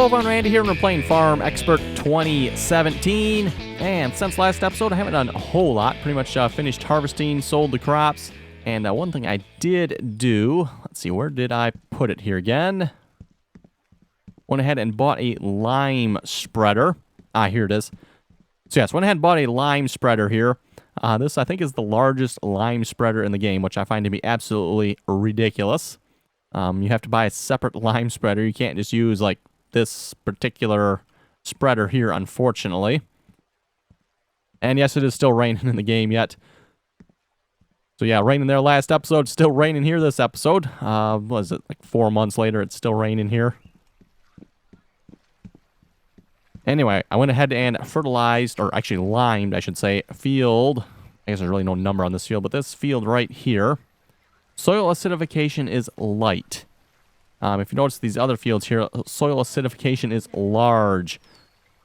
Hello everyone, Randy here, and we're playing Farm Expert 2017. And since last episode, I haven't done a whole lot. Pretty much finished harvesting, sold the crops. And one thing I did do, let's see, where did I put it here again? Went ahead and bought a lime spreader. Here it is. So yes, went ahead and bought a lime spreader here. This, I think, is the largest lime spreader in the game, which I find to be absolutely ridiculous. You have to buy a separate lime spreader. You can't just use, like, this particular spreader here, unfortunately. And yes, it is still raining in the game yet. So yeah, raining there last episode, still raining here this episode. Was it like 4 months later, it's still raining here. Anyway, I went ahead and fertilized, or actually limed, I should say, field. I guess there's really no number on this field, but this field right here. Soil acidification is light. If you notice these other fields here, soil acidification is large.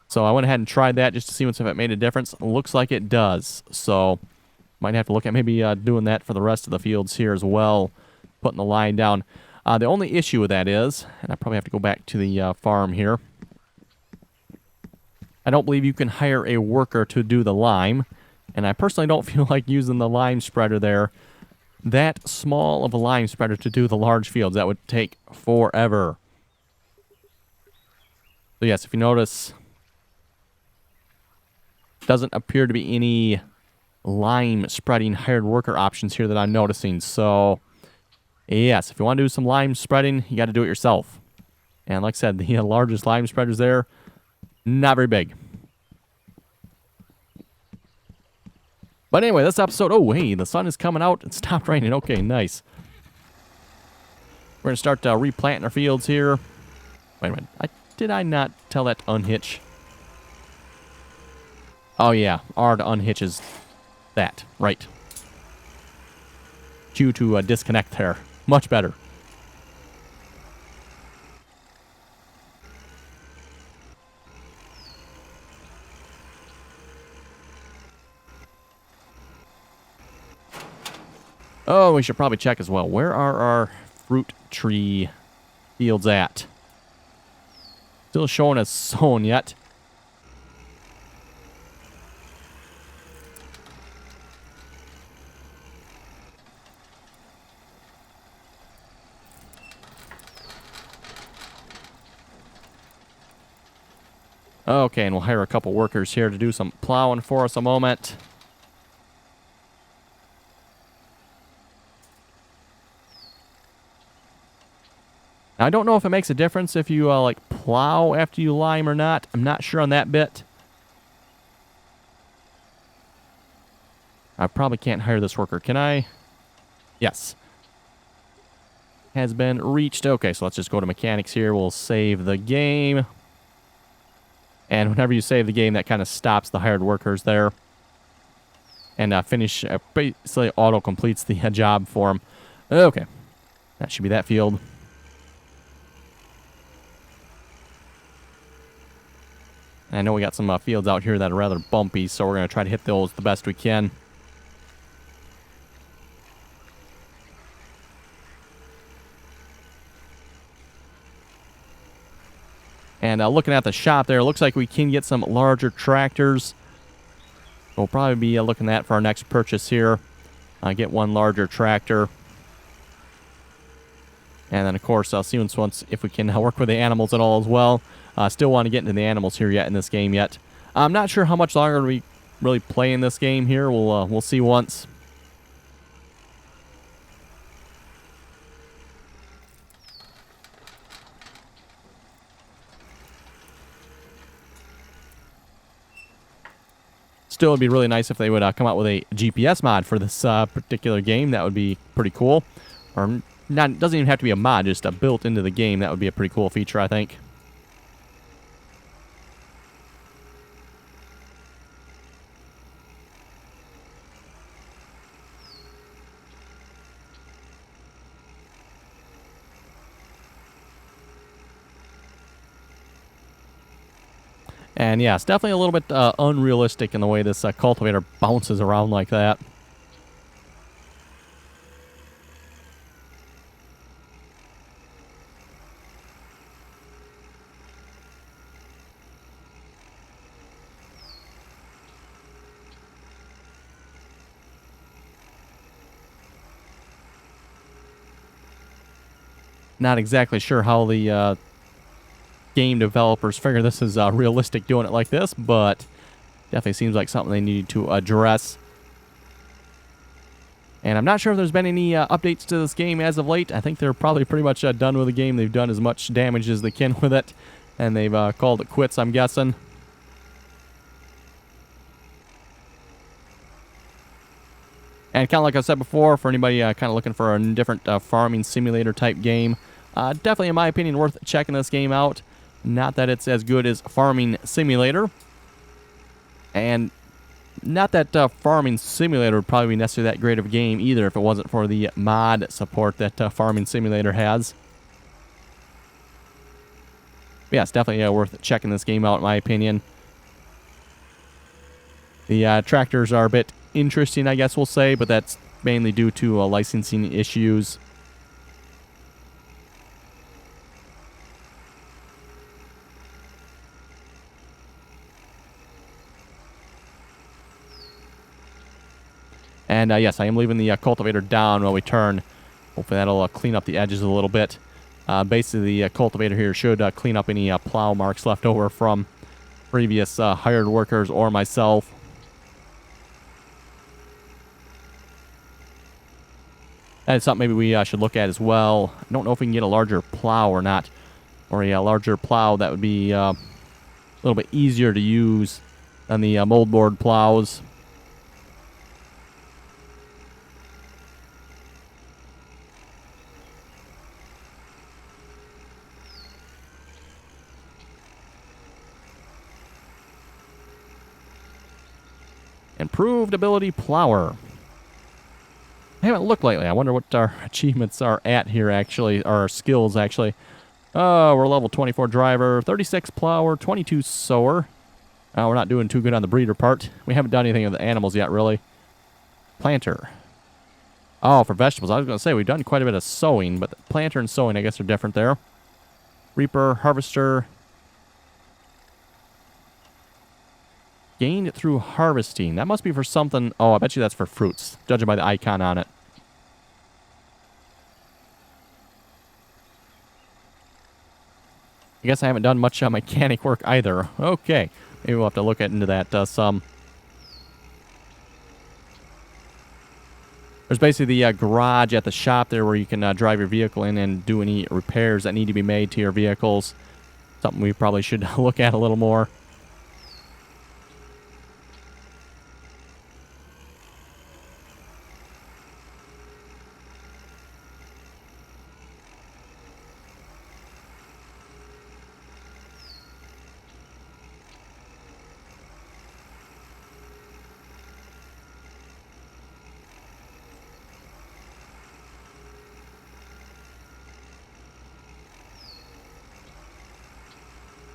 So I went ahead and tried that just to see if it made a difference. Looks like it does. So might have to look at maybe doing that for the rest of the fields here as well. Putting the line down. The only issue with that is, and I probably have to go back to the farm here. I don't believe you can hire a worker to do the lime. And I personally don't feel like using the lime spreader there. That small of a lime spreader to do the large fields, that would take forever. So yes, if you notice, doesn't appear to be any lime spreading hired worker options here that I'm noticing. So yes, if you want to do some lime spreading, you got to do it yourself. And like I said, the largest lime spreaders there, not very big. But anyway, this episode, oh, hey, the sun is coming out. It stopped raining. Okay, nice. We're going to start replanting our fields here. Wait a minute. Did I not tell that to unhitch? Oh, yeah. R to unhitch is that. Right. Q to disconnect there. Much better. Oh, we should probably check as well. Where are our fruit tree fields at? Still showing as sown yet. Okay, and we'll hire a couple workers here to do some plowing for us a moment. Now, I don't know if it makes a difference if you, like, plow after you lime or not. I'm not sure on that bit. I probably can't hire this worker. Can I? Yes. Has been reached. Okay, so let's just go to mechanics here. We'll save the game. And whenever you save the game, that kind of stops the hired workers there. And finish, basically auto-completes the job for them. Okay. That should be that field. I know we got some fields out here that are rather bumpy, so we're going to try to hit those the best we can. And looking at the shop there, it looks like we can get some larger tractors. We'll probably be looking at for our next purchase here. Get one larger tractor. And then, of course, I'll see once if we can work with the animals at all as well. Still want to get into the animals here yet in this game yet. I'm not sure how much longer we really play in this game here. We'll see once. Still, it'd be really nice if they would come out with a GPS mod for this particular game. That would be pretty cool. Or not, it doesn't even have to be a mod, just built into the game. That would be a pretty cool feature, I think. And yeah, it's definitely a little bit unrealistic in the way this cultivator bounces around like that. Not exactly sure how the game developers figure this is realistic doing it like this, but definitely seems like something they need to address. And I'm not sure if there's been any updates to this game as of late. I think they're probably pretty much done with the game. They've done as much damage as they can with it, and they've called it quits, I'm guessing. And kind of like I said before, for anybody kind of looking for a different farming simulator type game, definitely, in my opinion, worth checking this game out. Not that it's as good as Farming Simulator, and not that Farming Simulator would probably be necessarily that great of a game either if it wasn't for the mod support that Farming Simulator has. But yeah, it's definitely worth checking this game out, in my opinion. The tractors are a bit interesting, I guess we'll say, but that's mainly due to licensing issues. And yes, I am leaving the cultivator down while we turn. Hopefully that'll clean up the edges a little bit. Basically, the cultivator here should clean up any plow marks left over from previous hired workers or myself. That is something maybe we should look at as well. I don't know if we can get a larger plow or not. Or a larger plow that would be a little bit easier to use than the moldboard plows. Improved ability plower. I haven't looked lately. I wonder what our achievements are at here, actually. Or our skills, actually. Oh, we're level 24 driver, 36 plower, 22 sower. We're not doing too good on the breeder part. We haven't done anything with the animals yet, really. Planter. Oh, for vegetables. I was going to say, we've done quite a bit of sowing, but the planter and sowing, I guess, are different there. Reaper, harvester. Gained through harvesting. That must be for something. Oh, I bet you that's for fruits, judging by the icon on it. I guess I haven't done much mechanic work either. Okay. Maybe we'll have to look into that some. There's basically the garage at the shop there where you can drive your vehicle in and do any repairs that need to be made to your vehicles. Something we probably should look at a little more.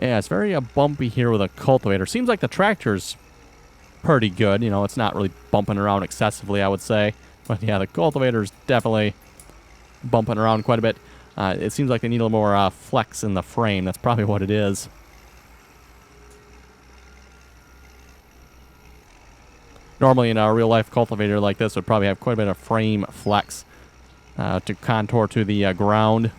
Yeah, it's very bumpy here with a cultivator. Seems like the tractor's pretty good. You know, it's not really bumping around excessively, I would say. But yeah, the cultivator's definitely bumping around quite a bit. It seems like they need a little more flex in the frame. That's probably what it is. Normally in a real-life cultivator like this would probably have quite a bit of frame flex to contour to the ground.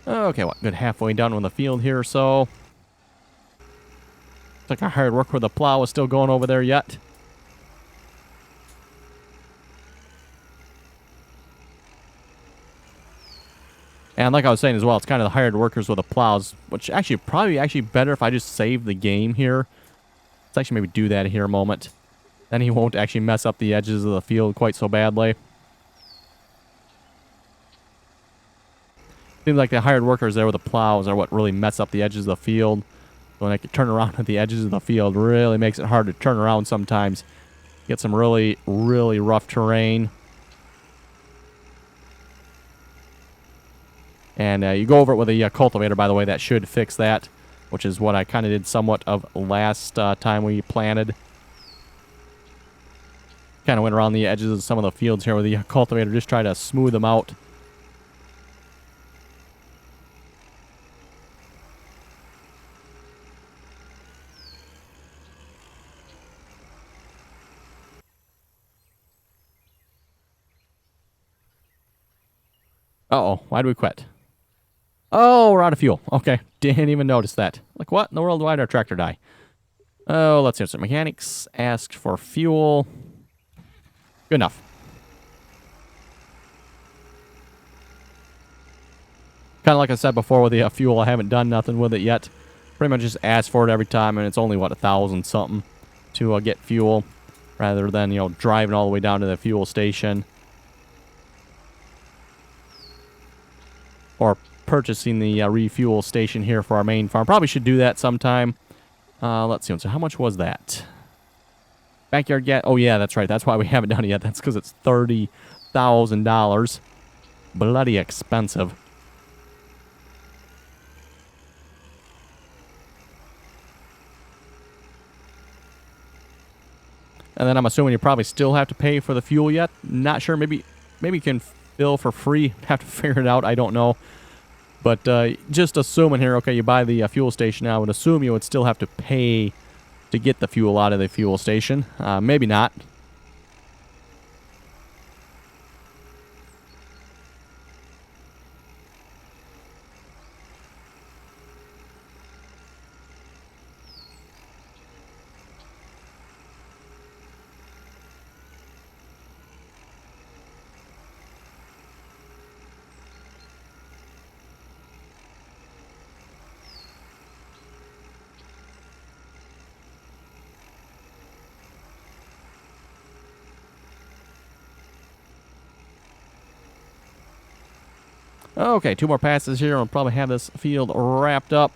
Okay, what, good halfway done with the field here or so. Looks like our hard work with the plow is still going over there yet. And like I was saying as well, it's kind of the hired workers with the plows, which actually probably better if I just save the game here. Let's actually maybe do that here a moment. Then he won't actually mess up the edges of the field quite so badly. Seems like the hired workers there with the plows are what really mess up the edges of the field. When I can turn around at the edges of the field, really makes it hard to turn around sometimes. Get some really, really rough terrain. And you go over it with a cultivator, by the way. That should fix that, which is what I kind of did somewhat of last time we planted. Kind of went around the edges of some of the fields here with the cultivator, just try to smooth them out. Uh-oh, why did we quit? Oh, we're out of fuel. Okay, didn't even notice that. Like, what in the world? Why did our tractor die? Oh, let's see. Some mechanics asked for fuel. Good enough. Kind of like I said before with the fuel, I haven't done nothing with it yet. Pretty much just ask for it every time, and it's only, what, 1,000 something to get fuel, rather than, you know, driving all the way down to the fuel station. Or purchasing the refuel station here for our main farm. Probably should do that sometime. Let's see. So how much was that? Backyard gas. Oh, yeah, that's right. That's why we haven't done it yet. That's because it's $30,000. Bloody expensive. And then I'm assuming you probably still have to pay for the fuel yet. Not sure. Maybe you can fill for free. Have to figure it out. I don't know. But just assuming here, okay, you buy the fuel station now, I would assume you would still have to pay to get the fuel out of the fuel station. Maybe not. Okay, 2 more passes here. We'll probably have this field wrapped up.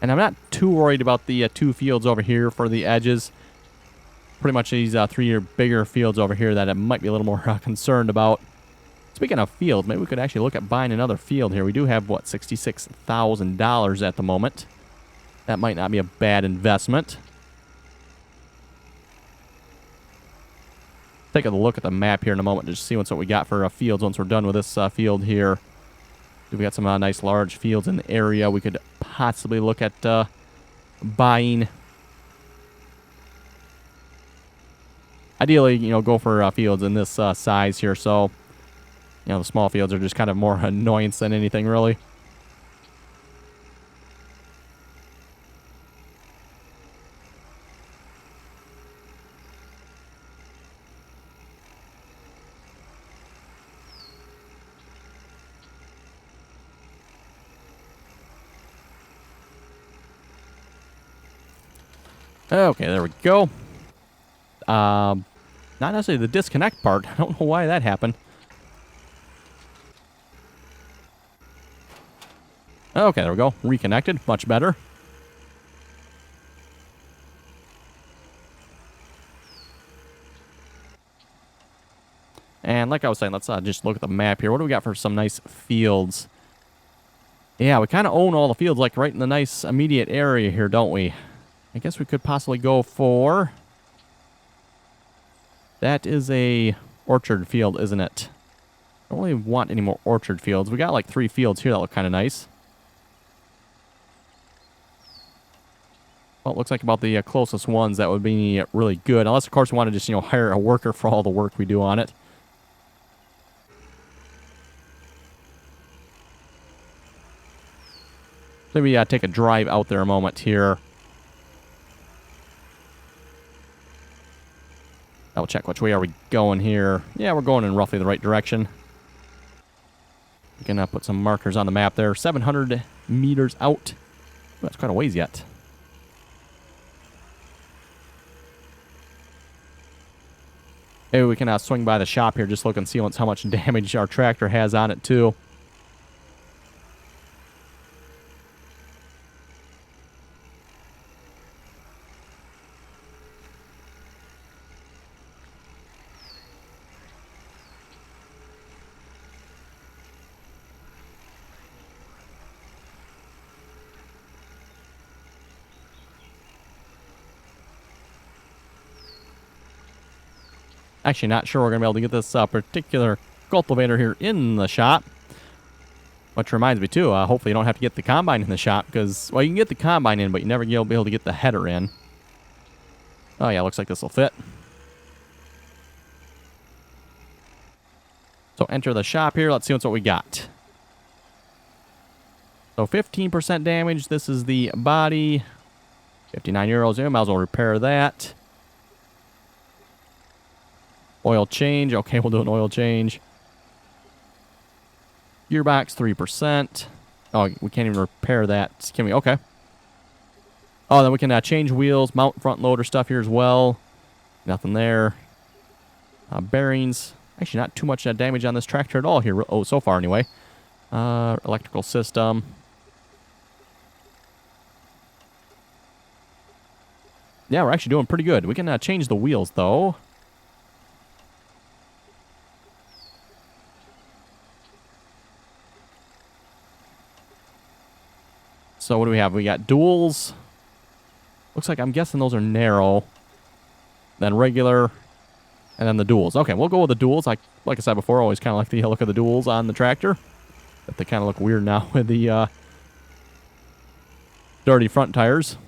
And I'm not too worried about the 2 fields over here for the edges. Pretty much these 3 bigger fields over here that I might be a little more concerned about. Speaking of fields, maybe we could actually look at buying another field here. We do have, what, $66,000 at the moment. That might not be a bad investment. Take a look at the map here in a moment to just see what we got for fields once we're done with this field here. We got some nice large fields in the area we could possibly look at buying. Ideally, you know, go for fields in this size here. So, you know, the small fields are just kind of more annoyance than anything, really. Okay, there we go. Not necessarily the disconnect part. I don't know why that happened. Okay, there we go. Reconnected. Much better. And like I was saying, let's just look at the map here. What do we got for some nice fields? Yeah, we kind of own all the fields, like right in the nice immediate area here, don't we? I guess we could possibly go for... That is a orchard field, isn't it? I don't really want any more orchard fields. We got like 3 fields here that look kind of nice. Well, it looks like about the closest ones that would be really good. Unless, of course, we want to just, you know, hire a worker for all the work we do on it. Maybe take a drive out there a moment here. I'll check which way are we going here. Yeah, we're going in roughly the right direction. We can put some markers on the map there. 700 meters out. Ooh, that's quite a ways yet. Maybe we can swing by the shop here, just look and see how much damage our tractor has on it, too. Actually, not sure we're going to be able to get this particular cultivator here in the shop. Which reminds me, too, hopefully you don't have to get the combine in the shop because, well, you can get the combine in, but you never will be able to get the header in. Oh, yeah, looks like this will fit. So enter the shop here. Let's see what we got. So 15% damage. This is the body. 59 euros. Yeah, might as well repair that. Oil change. Okay, we'll do an oil change. Gearbox, 3%. Oh, we can't even repair that. Can we? Okay. Oh, then we can change wheels, mount front loader stuff here as well. Nothing there. Bearings. Actually, not too much damage on this tractor at all here. Oh, so far anyway. Electrical system. Yeah, we're actually doing pretty good. We can change the wheels, though. So what do we have? We got duals. Looks like, I'm guessing those are narrow. Then regular. And then the duals. Okay, we'll go with the duals. Like I said before, I always kind of like the look of the duals on the tractor. But they kind of look weird now with the dirty front tires.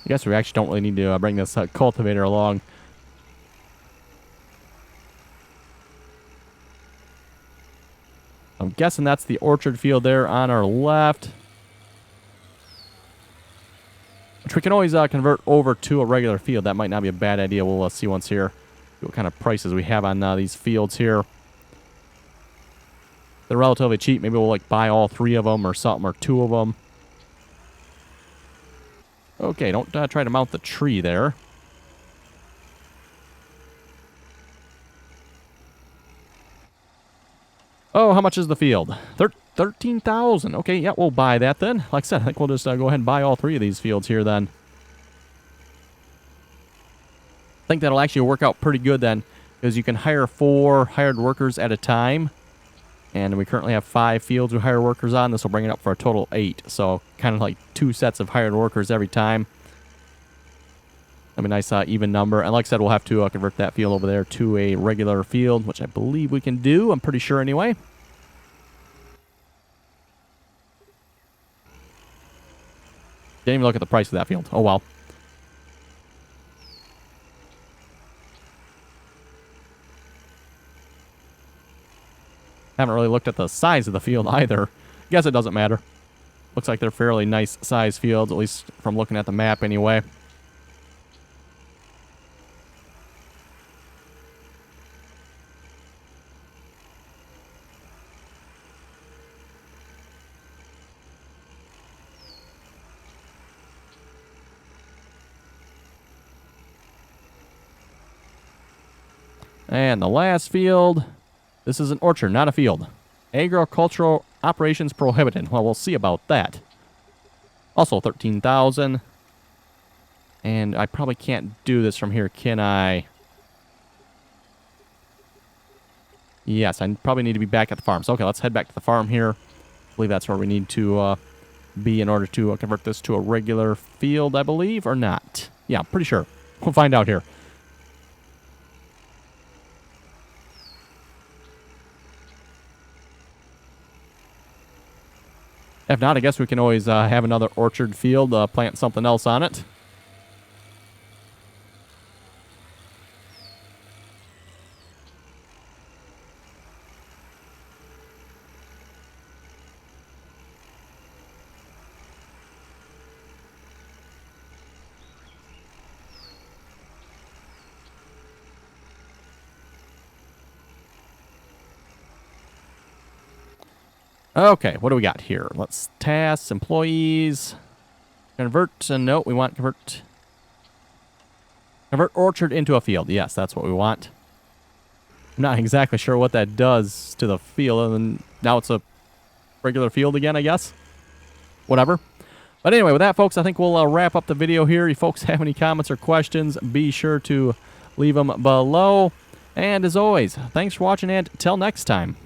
I guess we actually don't really need to bring this cultivator along. I'm guessing that's the orchard field there on our left. Which we can always convert over to a regular field. That might not be a bad idea. We'll see once here. See what kind of prices we have on these fields here. They're relatively cheap. Maybe we'll like buy all 3 of them or something, or 2 of them. Okay, don't try to mount the tree there. Oh, how much is the field? 13,000. Okay, yeah, we'll buy that then. Like I said, I think we'll just go ahead and buy all 3 of these fields here then. I think that'll actually work out pretty good then, because you can hire 4 hired workers at a time. And we currently have 5 fields we hire workers on. This will bring it up for a total 8. So kind of like 2 sets of hired workers every time. That'll be a nice even number. And like I said, we'll have to convert that field over there to a regular field, which I believe we can do. I'm pretty sure anyway. Didn't even look at the price of that field. Oh, well. Haven't really looked at the size of the field either. Guess it doesn't matter. Looks like they're fairly nice size fields, at least from looking at the map anyway. And the last field. This is an orchard, not a field. Agricultural operations prohibited. Well, we'll see about that. Also 13,000. And I probably can't do this from here, can I? Yes, I probably need to be back at the farm. So, okay, let's head back to the farm here. I believe that's where we need to be in order to convert this to a regular field, I believe, or not. Yeah, I'm pretty sure. We'll find out here. If not, I guess we can always have another orchard field, plant something else on it. Okay, what do we got here? Let's tasks, employees, convert, no, we want convert orchard into a field. Yes, that's what we want. I'm not exactly sure what that does to the field, and now it's a regular field again, I guess. Whatever. But anyway, with that, folks, I think we'll wrap up the video here. If you folks have any comments or questions, be sure to leave them below. And as always, thanks for watching, and till next time.